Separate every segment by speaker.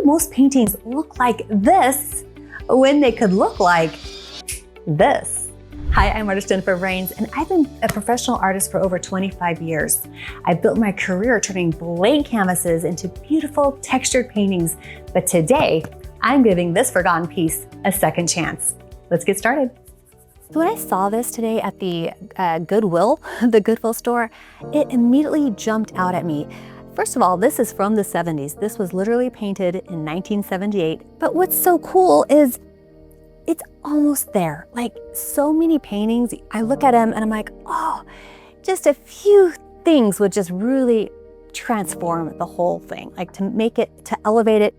Speaker 1: most paintings look like this when they could look like this? Hi, I'm artist Jennifer Vranes, and I've been a professional artist for over 25 years. I've built my career turning blank canvases into beautiful textured paintings, but today I'm giving this forgotten piece a second chance. Let's get started. So when I saw this today at the Goodwill, the Goodwill store, it immediately jumped out at me. First of all, this is from the 70s. This was literally painted in 1978. But what's so cool is it's almost there. Like so many paintings, I look at them and I'm like, oh, just a few things would just really transform the whole thing. Like to make it, to elevate it.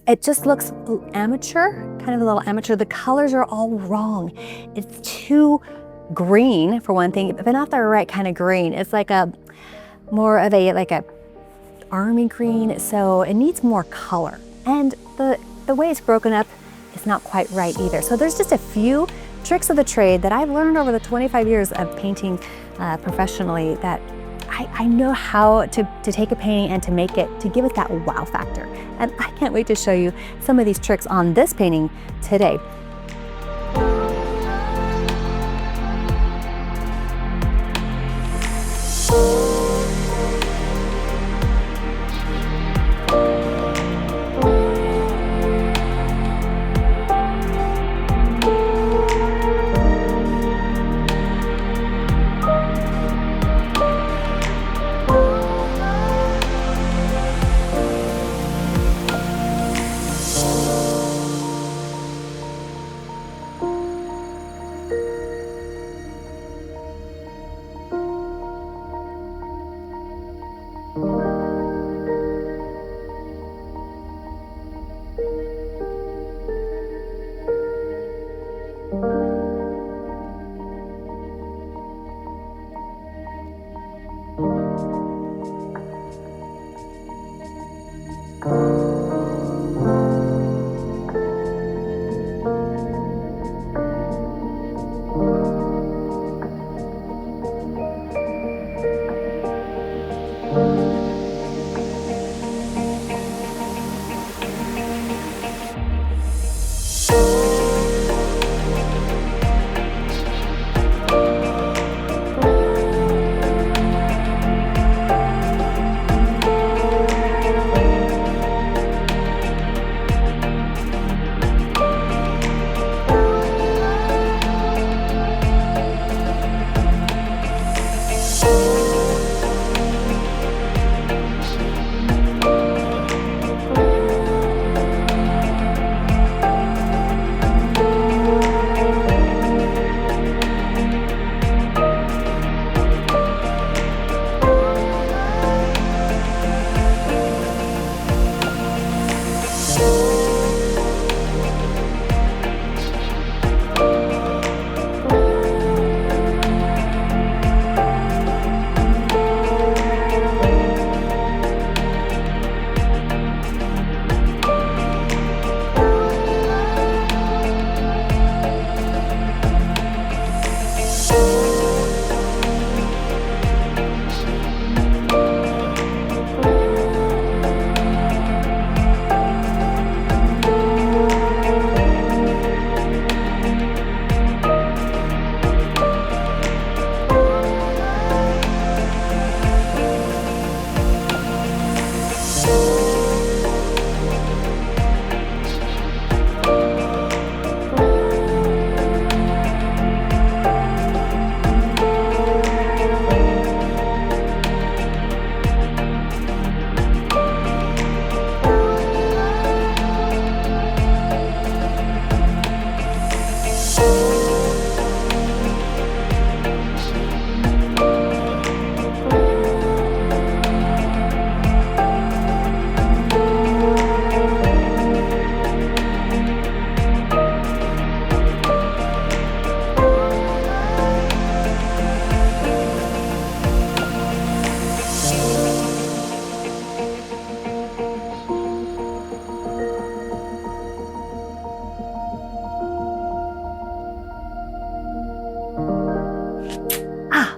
Speaker 1: It just looks amateur, kind of a little amateur. The colors are all wrong. It's too green for one thing, but not the right kind of green. It's like a more of a like a army green, so it needs more color. And the way it's broken up is not quite right either. So there's just a few tricks of the trade that I've learned over the 25 years of painting professionally that I know how to take a painting and to make it, to give it that wow factor. And I can't wait to show you some of these tricks on this painting today.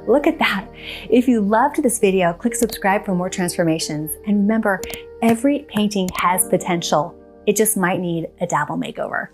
Speaker 1: Look at that. If you loved this video, click subscribe for more transformations. And remember, every painting has potential. It just might need a dabble makeover.